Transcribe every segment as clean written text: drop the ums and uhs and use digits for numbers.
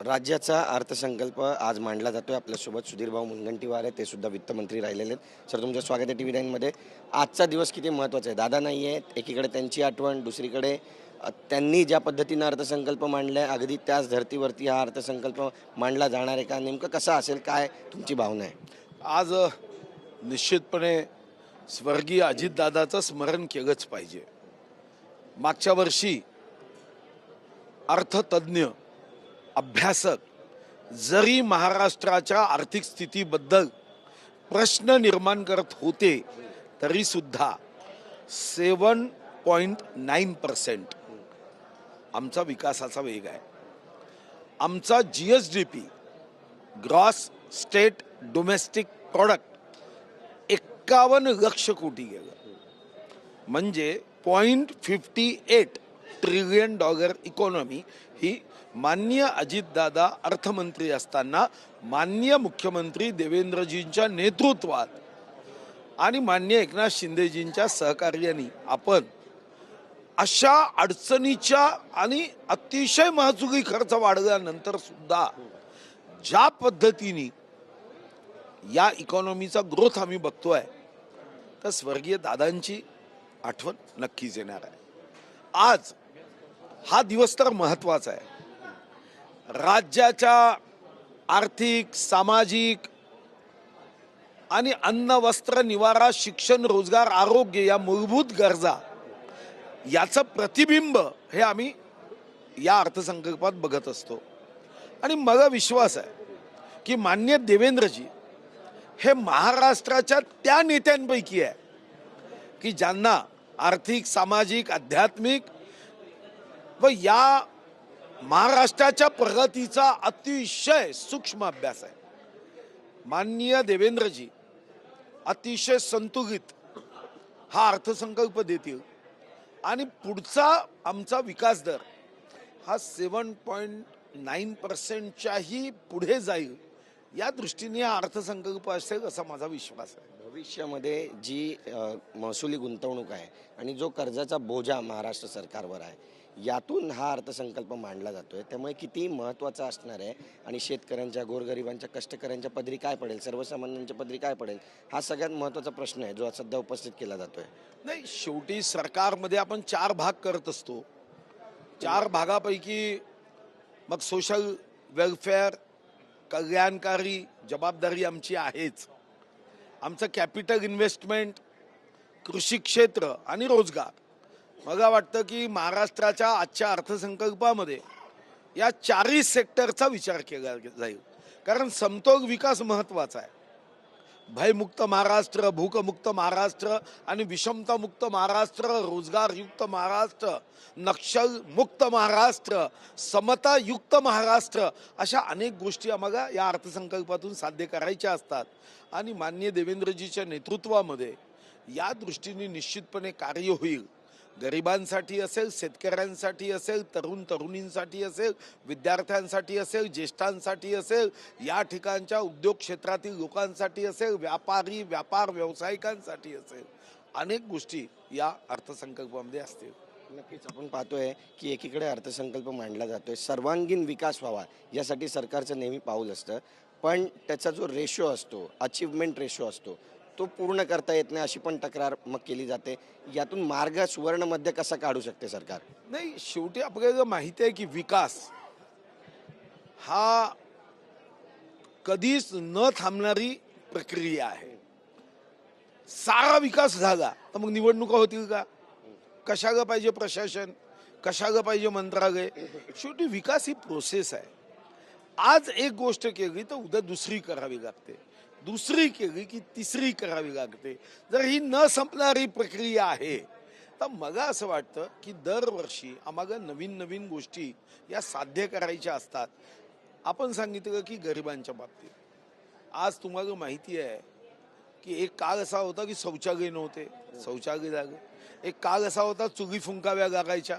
राज्याचा अर्थसंकल्प आज मांडला जातोय. आपल्यासोबत सुधीरभाऊ मुनगंटीवार आहेत, ते सुद्धा वित्तमंत्री राहिलेले आहेत. सर, तुमचं स्वागत आहे TV9 मध्ये. आजचा दिवस किती महत्त्वाचा आहे? दादा नाही आहेत, एकीकडे त्यांची आठवण, दुसरीकडे त्यांनी ज्या पद्धतीनं अर्थसंकल्प मांडलाय, अगदी त्याच धर्तीवरती हा अर्थसंकल्प मांडला जाणार आहे का? नेमकं कसा असेल, काय तुमची भावना आहे? आज निश्चितपणे स्वर्गीय अजितदादाचं स्मरण केलंच पाहिजे. मागच्या वर्षी अर्थतज्ञ, अभ्यासक जरी महाराष्ट्राच्या आर्थिक स्थितीबद्दल प्रश्न निर्माण करत होते तरी सुद्धा 7.9% आमचा विकासाचा वेग आहे. आमचा GSDP, gross state domestic product 51 लक्ष कोटी गेलं, म्हणजे $0.58 ट्रिलियन इकॉनॉमी ही माननीय अजितदादा अर्थमंत्री असताना माननीय मुख्यमंत्री देवेंद्रजींच्या नेतृत्वात आणि माननीय एकनाथ शिंदेजींच्या सहकार्याने आपण अशा अडचणीच्या आणि अतिशय महसुली खर्च वाढल्यानंतर सुद्धा ज्या पद्धतीने या इकॉनॉमीचा ग्रोथ आम्ही बघतोय, तर स्वर्गीय दादांची आठवण नक्कीच येणार आहे. आज हा दिवस तर महत्त्वाचा आहे. राज्याच्या आर्थिक, सामाजिक आणि अन्न, वस्त्र, निवारा, शिक्षण, रोजगार, आरोग्य या मूलभूत गरजा याचं प्रतिबिंब हे आम्ही या अर्थसंकल्पात बघत असतो. आणि मला विश्वास आहे की माननीय देवेंद्रजी हे महाराष्ट्राच्या त्या नेत्यांपैकी आहे की ज्यांना आर्थिक, सामाजिक, आध्यात्मिक व या महाराष्ट्राच्या प्रगतीचा अतिशय सूक्ष्म अभ्यास आहे. माननीय देवेंद्रजी अतिशय संतुलित हा अर्थसंकल्प देतील आणि पुढचा आमचा विकास दर हा 7.9%च्याही पुढे जाईल. या दृष्टीने हा अर्थसंकल्प असेल असा माझा विश्वास आहे. भविष्यामध्ये जी महसुली गुंतवणूक आहे आणि जो कर्जाचा बोजा महाराष्ट्र सरकारवर आहे, यातून हा अर्थसंकल्प मांडला जातोय, त्यामुळे किती महत्त्वाचा असणार आहे आणि शेतकऱ्यांच्या, गोरगरिबांच्या, कष्टकऱ्यांच्या पदरी काय पडेल, सर्वसामान्यांच्या पदरी काय पडेल, हा सगळ्यात महत्त्वाचा प्रश्न आहे जो आज सध्या उपस्थित केला जातोय. नाही, शेवटी सरकारमध्ये आपण 4 भाग करत असतो. 4 भागापैकी मग सोशल वेलफेअर, कल्याणकारी जबाबदारी आमची आहेच. आमचं कॅपिटल इन्व्हेस्टमेंट, कृषी क्षेत्र आणि रोजगार. मला वाटतं की महाराष्ट्राच्या आजच्या अर्थसंकल्पामध्ये या 4ही सेक्टरचा विचार केला जाईल. कारण समतोल विकास महत्त्वाचा आहे. भयमुक्त महाराष्ट्र, भूकमुक्त महाराष्ट्र आणि विषमतामुक्त महाराष्ट्र, रोजगारयुक्त महाराष्ट्र, नक्षलमुक्त महाराष्ट्र, समतायुक्त महाराष्ट्र, अशा अनेक गोष्टी आम्हाला या अर्थसंकल्पातून साध्य करायच्या असतात. आणि माननीय देवेंद्रजीच्या नेतृत्वामध्ये या दृष्टीने निश्चितपणे कार्य होईल. गरिबांसाठी असेल, शेतकऱ्यांसाठी असेल, तरुण तरुणींसाठी असेल, विद्यार्थ्यांसाठी असेल, ज्येष्ठांसाठी असेल, या ठिकाणच्या उद्योग क्षेत्रातील लोकांसाठी असेल, व्यापारी, व्यापार व्यावसायिकांसाठी असेल, अनेक गोष्टी या अर्थसंकल्पामध्ये असतील. नक्कीच आपण पाहतोय की एकीकडे अर्थसंकल्प मांडला जातोय, सर्वांगीण विकास व्हावा यासाठी सरकारचं नेहमी पाऊल असतं, पण त्याचा जो रेशो असतो, अचिव्हमेंट रेशो असतो, तो पूर्ण करता येत नाही अशी पण तक्रार मग केली जाते. यातून मार्ग सुवर्ण मध्य कसा काढू शकते सरकार? नाही, शेवटी आपल्याला माहिती आहे की विकास हा कधीच न थांबणारी प्रक्रिया आहे. सारा विकास झाला तर मग निवडणुका होतील का? कशाला पाहिजे प्रशासन, कशाला पाहिजे मंत्रालय? शेवटी विकास ही प्रोसेस आहे. आज एक गोष्ट केली तर उद्या दुसरी करावी लागते, दुसरी केली की तिसरी करावी लागते. जर ही न संपणारी प्रक्रिया आहे तर मला असं वाटतं की दरवर्षी आम्हाला नवीन नवीन गोष्टी या साध्य करायच्या असतात. आपण सांगितलं की गरिबांच्या बाबतीत आज तुम्हाला माहिती आहे की एक काळ असा होता की शौचालय नव्हते, शौचालय झालं. एक काळ असा होता चुली फुंकाव्या लागायच्या,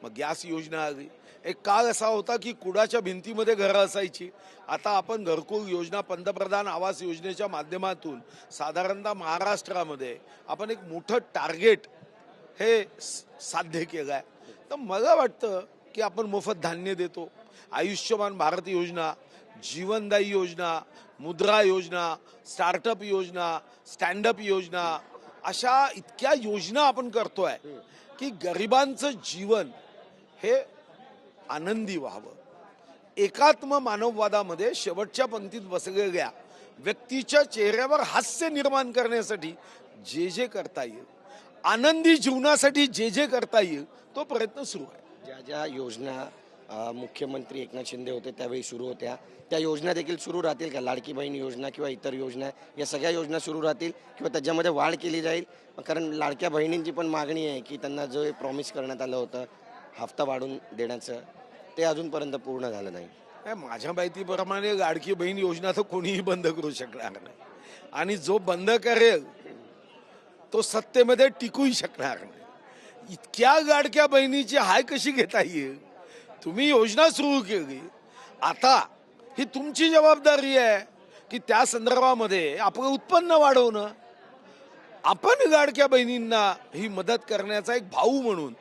मग गॅस योजना आली. एक काळ असा होता की कुडाच्या भिंतीमध्ये घरं असायची. आता आपण घरकुल योजना, पंतप्रधान आवास योजनेच्या माध्यमातून साधारणतः महाराष्ट्रामध्ये आपण एक मोठं टार्गेट हे साध्य केलं आहे. तर मला वाटतं की आपण मोफत धान्य देतो, आयुष्यमान भारत योजना, जीवनदायी योजना, मुद्रा योजना, स्टार्टअप योजना, स्टँडअप योजना, अशा इतक्या योजना आपण करतोय की गरिबांचं जीवन हे आनंदी व्हावं. एकात्म मानववादामध्ये शेवटच्या पंक्तीत बसलेल्या व्यक्तीच्या चेहऱ्यावर हास्य निर्माण करण्यासाठी जे जे करता येईल, आनंदी जीवनासाठी जे जे करता येईल, तो प्रयत्न सुरू आहे. ज्या ज्या योजना मुख्यमंत्री एकनाथ शिंदे होते त्यावेळी सुरू होत्या, त्या योजना देखील सुरू राहतील का? लाडकी बहीण योजना किंवा इतर योजना, या सगळ्या योजना सुरू राहतील किंवा त्याच्यामध्ये वाढ केली जाईल? कारण लाडक्या बहिणींची पण मागणी आहे की त्यांना जो प्रॉमिस करण्यात आलं होतं हप्ता वाढून देण्याचं, ते अजूनपर्यंत पूर्ण झालं नाही. माझ्या माहितीप्रमाणे लाडकी बहीण योजना तर कोणीही बंद करू शकणार नाही, आणि जो बंद करेल तो सत्तेमध्ये टिकूही शकणार नाही. इतक्या लाडक्या बहिणीची हाय कशी घेता येईल? तुम्ही योजना सुरू केली, आता ही तुमची जबाबदारी आहे की त्या संदर्भामध्ये आपलं उत्पन्न वाढवणं. आपण लाडक्या बहिणींना ही मदत करण्याचा एक भाऊ म्हणून,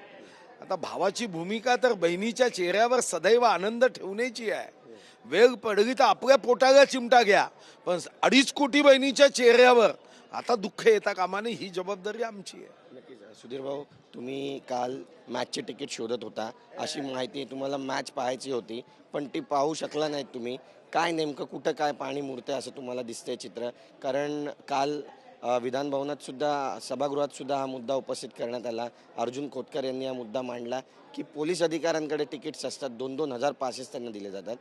आता भावाची भूमिका तर बहिणीच्या चेहऱ्यावर सदैव आनंद ठेवण्याची आहे. वेळ पडली तर आपल्या पोटाला चिमटा घ्या, पण 2.5 कोटी बहिणीच्या चेहऱ्यावर आता दुःख येता कामा नये, ही जबाबदारी आमची आहे. नक्कीच. सुधीर भाऊ, तुम्ही काल मॅचचे तिकीट शोधत होता, अशी माहिती आहे. तुम्हाला मॅच पाहायची होती पण ती पाहू शकला नाहीत तुम्ही. काय नेमकं कुठं काय पाणी मुरतंय असं तुम्हाला दिसतंय चित्र? कारण काल विधान भवनात सुद्धा, सभागृहात सुद्धा हा मुद्दा उपस्थित करण्यात आला. अर्जुन खोतकर यांनी हा मुद्दा मांडला की पोलीस अधिकाऱ्यांकडे तिकीट्स असतात, 2-2 हजार पासेस त्यांना दिले जातात,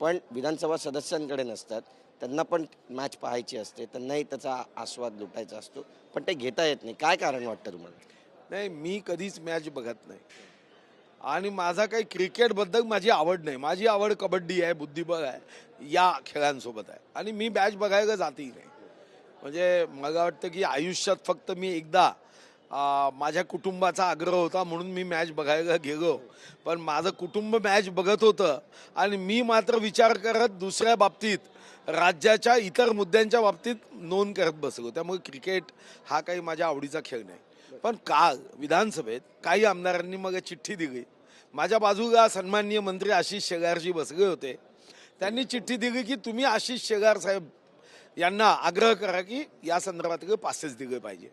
पण विधानसभा सदस्यांकडे नसतात. त्यांना पण मॅच पाहायची असते, त्यांनाही त्याचा आस्वाद लुटायचा असतो, पण ते घेता येत नाही. काय कारण वाटतं तुम्हाला? नाही, मी कधीच मॅच बघत नाही, आणि माझा काही क्रिकेटबद्दल माझी आवड नाही. माझी आवड कबड्डी आहे, बुद्धिबळ आहे, या खेळांसोबत आहे, आणि मी मॅच बघायला जातही नाही. म्हणजे मला वाटतं की आयुष्यात फक्त मी एकदा माझ्या कुटुंबाचा आग्रह होता म्हणून मी मॅच बघायला गेलो, पण माझं कुटुंब मॅच बघत होतं आणि मी मात्र विचार करत दुसऱ्या बाबतीत, राज्याच्या इतर मुद्द्यांच्या बाबतीत नोंद करत बसलो. त्यामुळे क्रिकेट हा काही माझ्या आवडीचा खेळ नाही. पण काल विधानसभेत काही आमदारांनी मग चिठ्ठी दिली. माझ्या बाजूला सन्माननीय मंत्री आशिष शेलारजी बसले होते. त्यांनी चिठ्ठी दिली की तुम्ही आशिष शेलार साहेब यांना आग्रह करा की या संदर्भात पासेस दिले पाहिजे.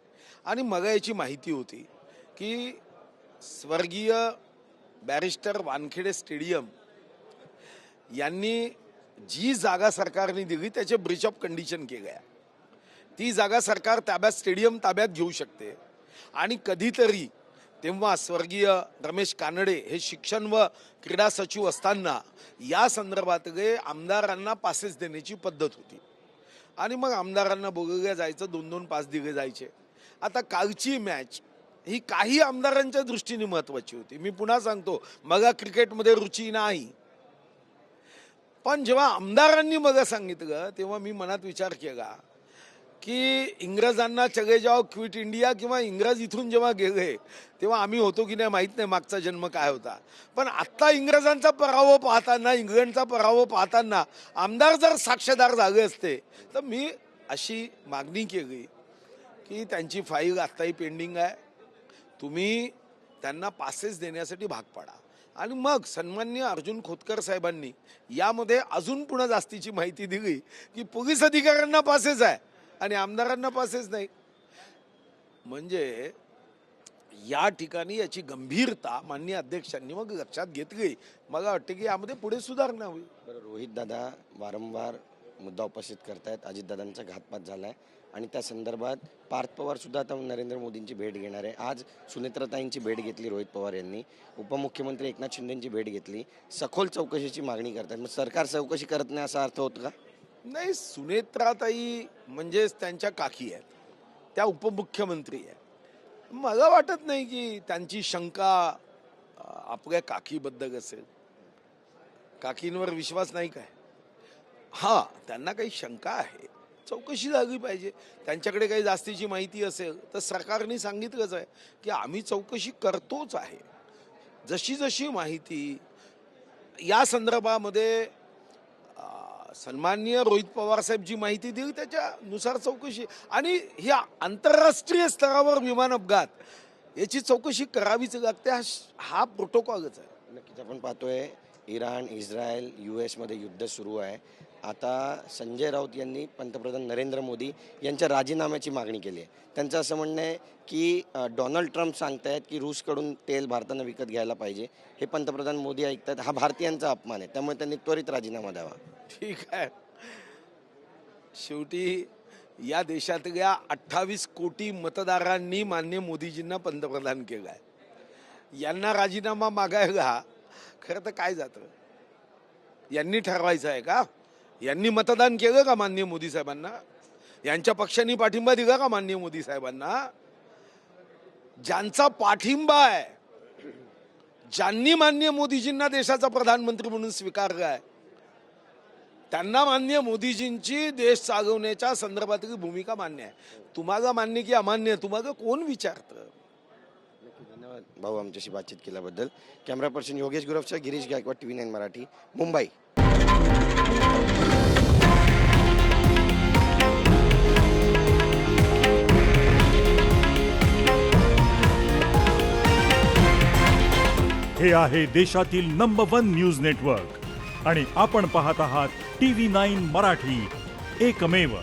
आणि मग याची माहिती होती की स्वर्गीय बॅरिस्टर वानखेडे स्टेडियम यांनी जी जागा सरकारने दिली त्याचे ब्रीच ऑफ कंडिशन केले आहे. ती जागा सरकार ताब्यात, स्टेडियम ताब्यात घेऊ शकते, आणि कधीतरी तेव्हा स्वर्गीय रमेश कानडे हे शिक्षण व क्रीडा सचिव असताना या संदर्भातले आमदारांना पासेस देण्याची पद्धत होती, आणि मग आमदारांना बोलवल्या जायचं, 2-2 पास दिले जायचे. आता कालची मॅच ही काही आमदारांच्या दृष्टीने महत्वाची होती. मी पुन्हा सांगतो, मला क्रिकेटमध्ये रुची नाही, पण जेव्हा आमदारांनी मला सांगितलं तेव्हा मी मनात विचार केला की इंग्रजांना चले जाओ क्विट इंडिया, किंवा इंग्रज इथून जेव्हा गेले तेव्हा आम्ही होतो की नाही माहीत नाही, मागचा जन्म काय होता. पण आत्ता इंग्रजांचा पराभव पाहताना, इंग्लंडचा पराभव पाहताना आमदार जर साक्षीदार झाले असते तर मी अशी मागणी केली की त्यांची फाईल आत्ताही पेंडिंग आहे, तुम्ही त्यांना पासेस देण्यासाठी भाग पाडा. आणि मग सन्माननीय अर्जुन खोतकर साहेबांनी यामध्ये अजून पुन्हा जास्तीची माहिती दिली की पोलीस अधिकाऱ्यांना पासेस आहे आणि आमदारांना पासेस नाही. म्हणजे या ठिकाणी याची गंभीरता माननीय अध्यक्षांनी मग लक्षात घेतली. मला वाटतं की यामध्ये पुढे सुधारणा होईल. बरं, रोहित दादा वारंवार मुद्दा उपस्थित करतायत, अजितदादांचा घातपात झाला आहे, आणि त्या संदर्भात पार्थ पवार सुद्धा आता नरेंद्र मोदींची भेट घेणार आहे. आज सुनेत्राताईंची भेट घेतली रोहित पवार यांनी, उपमुख्यमंत्री एकनाथ शिंदेंची भेट घेतली, सखोल चौकशीची मागणी करतात. मग सरकार चौकशी करत नाही असा अर्थ होतो का? नाही, सुनेत्राताई म्हणजेच त्यांच्या काकी आहेत, त्या उपमुख्यमंत्री आहेत. मला वाटत नाही की त्यांची शंका आपल्या काकीबद्दल असेल. काकींवर विश्वास नाही काय? हां, त्यांना काही शंका आहे, चौकशी झाली पाहिजे. त्यांच्याकडे काही जास्तीची माहिती असेल तर सरकारने सांगितलंच आहे की आम्ही चौकशी करतोच आहे. जशी जशी माहिती या संदर्भामध्ये सन्माननीय रोहित पवार साहेब जी माहिती दिली त्याच्यानुसार चौकशी, आणि ह्या आंतरराष्ट्रीय स्तरावर विमान अपघात याची चौकशी करावीच लागते. हा प्रोटोकॉलच आहे. नक्कीच आपण पाहतोय इराण, इस्रायल, US मध्ये युद्ध सुरू आहे. आता संजय राऊत यांनी पंतप्रधान नरेंद्र मोदी यांच्या राजीनाम्याची मागणी केली आहे. त्यांचं असं म्हणणं आहे की डोनाल्ड ट्रम्प सांगतायत की रूसकडून तेल भारतानं विकत घ्यायला पाहिजे. हे पंतप्रधान मोदी ऐकतात. हा भारतीयांचा अपमान आहे. त्यामुळे त्यांनी त्वरित राजीनामा द्यावा. ठीक आहे. शेवटी या देशातल्या 28 कोटी मतदारांनी मान्य मोदीजींना पंतप्रधान केलं आहे. यांना राजीनामा मागायला खरं तर काय जातं? यांनी ठरवायचं आहे का? यांनी मतदान केलं का माननीय मोदी साहेबांना? यांच्या पक्षांनी पाठिंबा दिला का माननीय मोदी साहेबांना? ज्यांचा पाठिंबा आहे, ज्यांनी माननीय मोदीजींना देशाचा प्रधानमंत्री म्हणून स्वीकारलं आहे, त्यांना माननीय मोदीजींची देश चालवण्याच्या संदर्भातली भूमिका मान्य आहे. तुम्हाला मान्य की अमान्य, तुम्हाला कोण विचारतं? धन्यवाद भाऊ आमच्याशी बातचीत केल्याबद्दल. कॅमेरा पर्सन योगेश गुरवचा, गिरीश गायकवाड, TV9 मराठी, मुंबई. हे आहे देशातील नंबर 1 न्यूज नेटवर्क आणि आपण पाहत आहात TV9 मराठी, एकमेव.